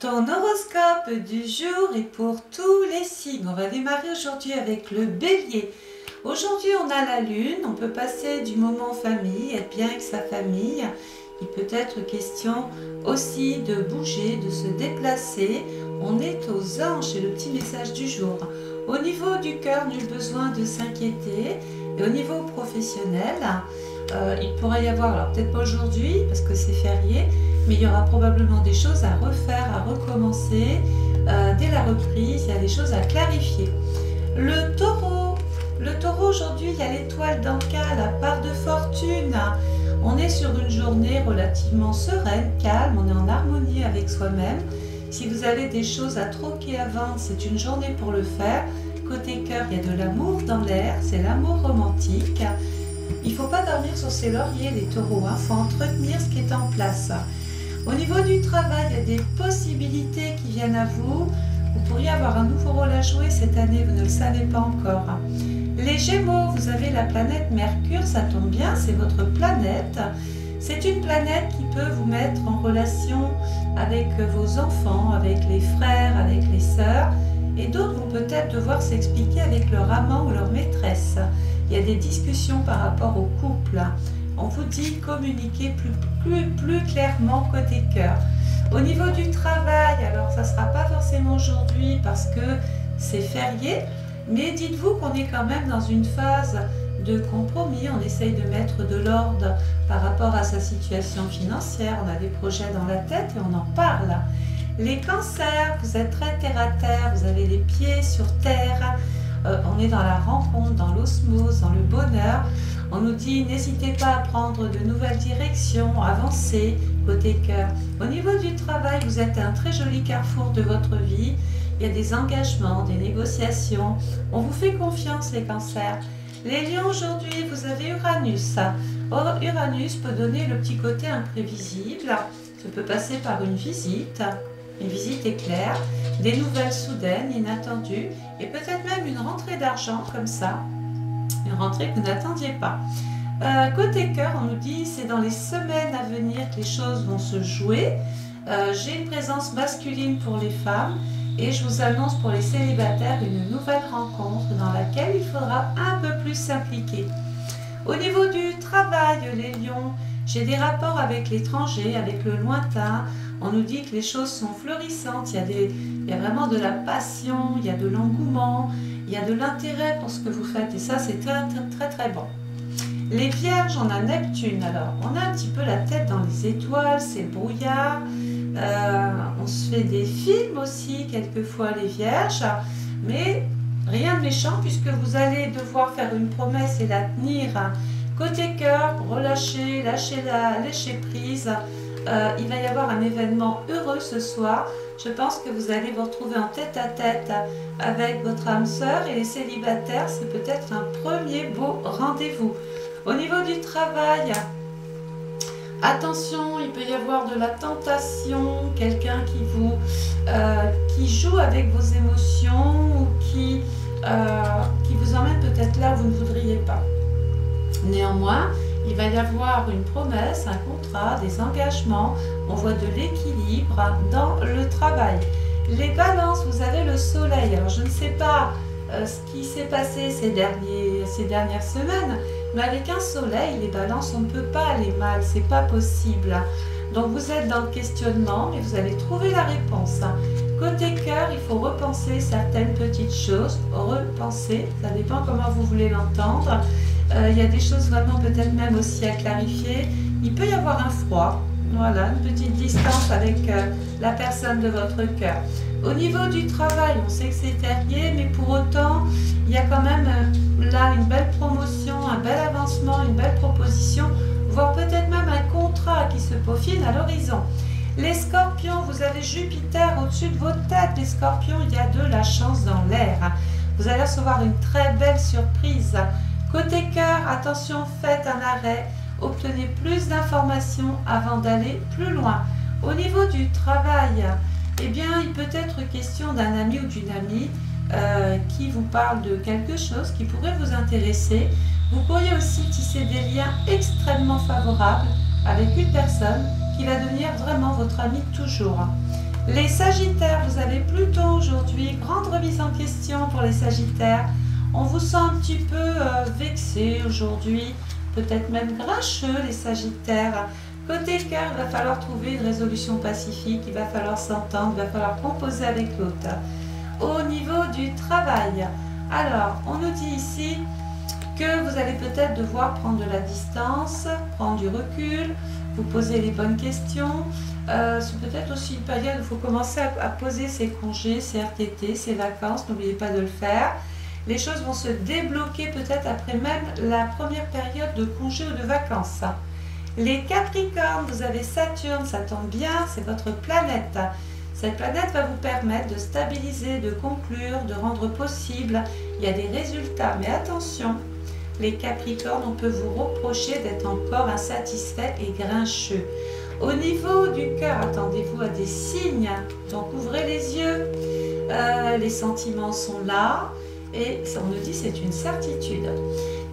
Ton horoscope du jour est pour tous les signes. On va démarrer aujourd'hui avec le bélier. Aujourd'hui, on a la lune, on peut passer du moment en famille, être bien avec sa famille. Il peut être question aussi de bouger, de se déplacer. On est aux anges, c'est le petit message du jour. Au niveau du cœur, nul besoin de s'inquiéter. Et au niveau professionnel, il pourrait y avoir, alors peut-être pas aujourd'hui parce que c'est férié, mais il y aura probablement des choses à refaire, à recommencer. Dès la reprise, il y a des choses à clarifier. Le taureau aujourd'hui, il y a l'étoile d'Anka, la part de fortune. On est sur une journée relativement sereine, calme, on est en harmonie avec soi-même. Si vous avez des choses à troquer à vendre, c'est une journée pour le faire. Côté cœur, il y a de l'amour dans l'air, c'est l'amour romantique. Il ne faut pas dormir sur ses lauriers, les taureaux, il faut entretenir ce qui est en place. Au niveau du travail, il y a des possibilités qui viennent à vous. Vous pourriez avoir un nouveau rôle à jouer cette année, vous ne le savez pas encore. Les Gémeaux, vous avez la planète Mercure, ça tombe bien, c'est votre planète. C'est une planète qui peut vous mettre en relation avec vos enfants, avec les frères, avec les sœurs. Et d'autres vont peut-être devoir s'expliquer avec leur amant ou leur maîtresse. Il y a des discussions par rapport au couple. On vous dit communiquer plus clairement côté cœur. Au niveau du travail, alors ça ne sera pas forcément aujourd'hui parce que c'est férié, mais dites-vous qu'on est quand même dans une phase de compromis. On essaye de mettre de l'ordre par rapport à sa situation financière. On a des projets dans la tête et on en parle. Les cancers, vous êtes très terre à terre, vous avez les pieds sur terre. On est dans la rencontre, dans l'osmose, dans le bonheur. On nous dit n'hésitez pas à prendre de nouvelles directions, avancer côté cœur. Au niveau du travail, vous êtes à un très joli carrefour de votre vie. Il y a des engagements, des négociations. On vous fait confiance les cancers. Les lions aujourd'hui, vous avez Uranus. Or, Uranus peut donner le petit côté imprévisible. Ça peut passer par une visite éclair, des nouvelles soudaines, inattendues, et peut-être même une rentrée d'argent comme ça, une rentrée que vous n'attendiez pas. Côté cœur, on nous dit c'est dans les semaines à venir que les choses vont se jouer. J'ai une présence masculine pour les femmes et je vous annonce pour les célibataires une nouvelle rencontre dans laquelle il faudra un peu plus s'impliquer. Au niveau du travail, les lions, j'ai des rapports avec l'étranger, avec le lointain. On nous dit que les choses sont florissantes, il y a vraiment de la passion, il y a de l'engouement, il y a de l'intérêt pour ce que vous faites et ça c'est très bon. Les vierges, on a Neptune, alors on a un petit peu la tête dans les étoiles, c'est le brouillard, on se fait des films aussi quelquefois les vierges, mais rien de méchant puisque vous allez devoir faire une promesse et la tenir. Côté cœur, relâchez, lâchez prise. Il va y avoir un événement heureux ce soir. Je pense que vous allez vous retrouver en tête-à-tête avec votre âme sœur et les célibataires, c'est peut-être un premier beau rendez-vous. Au niveau du travail, attention, il peut y avoir de la tentation, quelqu'un qui joue avec vos émotions ou qui vous emmène peut-être là où vous ne voudriez pas. Néanmoins, il va y avoir une promesse, un contrat, des engagements, on voit de l'équilibre dans le travail. Les balances, vous avez le soleil. Alors je ne sais pas ce qui s'est passé ces dernières semaines, mais avec un soleil, les balances, on ne peut pas aller mal, c'est pas possible. Donc vous êtes dans le questionnement, mais vous allez trouver la réponse. Côté cœur, il faut repenser certaines petites choses, repenser, ça dépend comment vous voulez l'entendre. Il y a des choses vraiment peut-être même aussi à clarifier. Il peut y avoir un froid, voilà, une petite distance avec la personne de votre cœur. Au niveau du travail, on sait que c'est férié, mais pour autant, il y a quand même là une belle promotion, un bel avancement, une belle proposition, voire peut-être même un contrat qui se peaufine à l'horizon. Les scorpions, vous avez Jupiter au-dessus de votre tête. Les scorpions, il y a de la chance dans l'air. Vous allez recevoir une très belle surprise. Côté cœur, attention, faites un arrêt, obtenez plus d'informations avant d'aller plus loin. Au niveau du travail, eh bien, il peut être question d'un ami ou d'une amie qui vous parle de quelque chose qui pourrait vous intéresser. Vous pourriez aussi tisser des liens extrêmement favorables avec une personne qui va devenir vraiment votre ami toujours. Les Sagittaires, vous avez Pluton aujourd'hui, grande remise en question pour les Sagittaires. On vous sent un petit peu vexé aujourd'hui, peut-être même grincheux les Sagittaires. Côté cœur, il va falloir trouver une résolution pacifique, il va falloir s'entendre, il va falloir composer avec l'autre. Au niveau du travail, alors on nous dit ici que vous allez peut-être devoir prendre de la distance, prendre du recul, vous poser les bonnes questions. C'est peut-être aussi une période où il faut commencer à poser ses congés, ses RTT, ses vacances, n'oubliez pas de le faire. Les choses vont se débloquer peut-être après même la première période de congés ou de vacances. Les Capricornes, vous avez Saturne, ça tombe bien, c'est votre planète. Cette planète va vous permettre de stabiliser, de conclure, de rendre possible. Il y a des résultats, mais attention, les Capricornes, on peut vous reprocher d'être encore insatisfait et grincheux. Au niveau du cœur, attendez-vous à des signes, donc ouvrez les yeux. Les sentiments sont là et on nous dit c'est une certitude.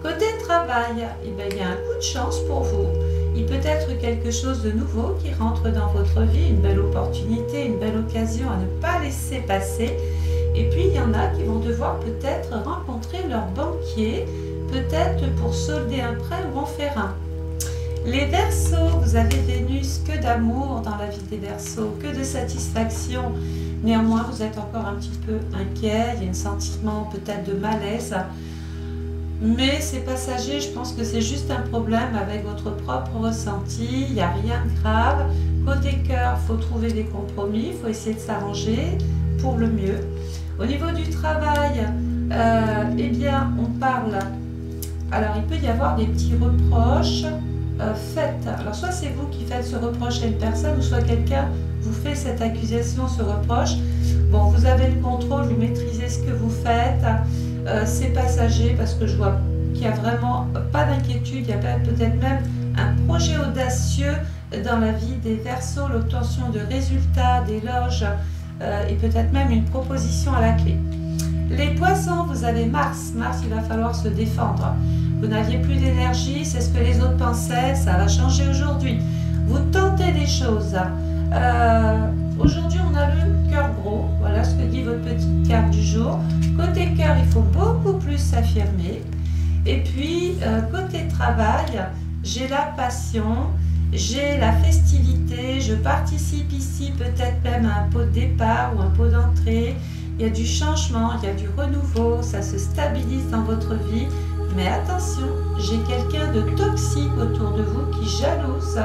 Côté travail, eh bien, il y a un coup de chance pour vous. Il peut être quelque chose de nouveau qui rentre dans votre vie, une belle opportunité, une belle occasion à ne pas laisser passer. Et puis il y en a qui vont devoir peut-être rencontrer leur banquier, peut-être pour solder un prêt ou en faire un. Les Verseaux, vous avez Vénus, que d'amour dans la vie des Verseaux, que de satisfaction. Néanmoins, vous êtes encore un petit peu inquiet, il y a un sentiment peut-être de malaise. Mais c'est passager, je pense que c'est juste un problème avec votre propre ressenti, il n'y a rien de grave. Côté cœur, il faut trouver des compromis, il faut essayer de s'arranger pour le mieux. Au niveau du travail, eh bien, on parle, alors il peut y avoir des petits reproches faits. Alors soit c'est vous qui faites ce reproche à une personne, ou soit quelqu'un vous fait cette accusation, ce reproche. Bon, vous avez le contrôle, vous maîtrisez ce que vous faites. C'est passager parce que je vois qu'il n'y a vraiment pas d'inquiétude, il y a peut-être même un projet audacieux dans la vie des Verseaux, l'obtention de résultats, d'éloges et peut-être même une proposition à la clé. Les Poissons, vous avez Mars. Mars, il va falloir se défendre. Vous n'aviez plus d'énergie, c'est ce que les autres pensaient, ça va changer aujourd'hui. Vous tentez des choses. Aujourd'hui, on a le cœur gros. Voilà ce que dit votre petite carte du jour. Côté cœur, il faut beaucoup plus s'affirmer. Et puis, côté travail, j'ai la passion, j'ai la festivité, je participe ici peut-être même à un pot de départ ou un pot d'entrée. Il y a du changement, il y a du renouveau, ça se stabilise dans votre vie. Mais attention, j'ai quelqu'un de toxique autour de vous qui jalouse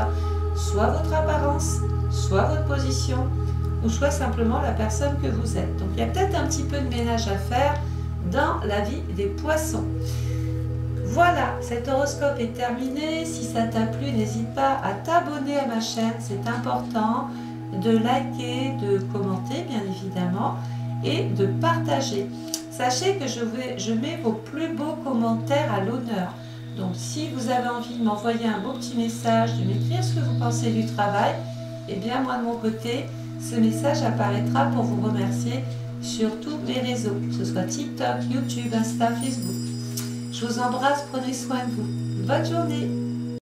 soit votre apparence, soit votre position, ou soit simplement la personne que vous êtes. Donc il y a peut-être un petit peu de ménage à faire dans la vie des Poissons. Voilà, cet horoscope est terminé. Si ça t'a plu, n'hésite pas à t'abonner à ma chaîne, c'est important, de liker, de commenter bien évidemment, et de partager. Sachez que je mets vos plus beaux commentaires à l'honneur. Donc si vous avez envie de m'envoyer un beau petit message, de m'écrire ce que vous pensez du travail, eh bien moi de mon côté, ce message apparaîtra pour vous remercier sur tous mes réseaux, que ce soit TikTok, YouTube, Insta, Facebook. Je vous embrasse, prenez soin de vous. Bonne journée!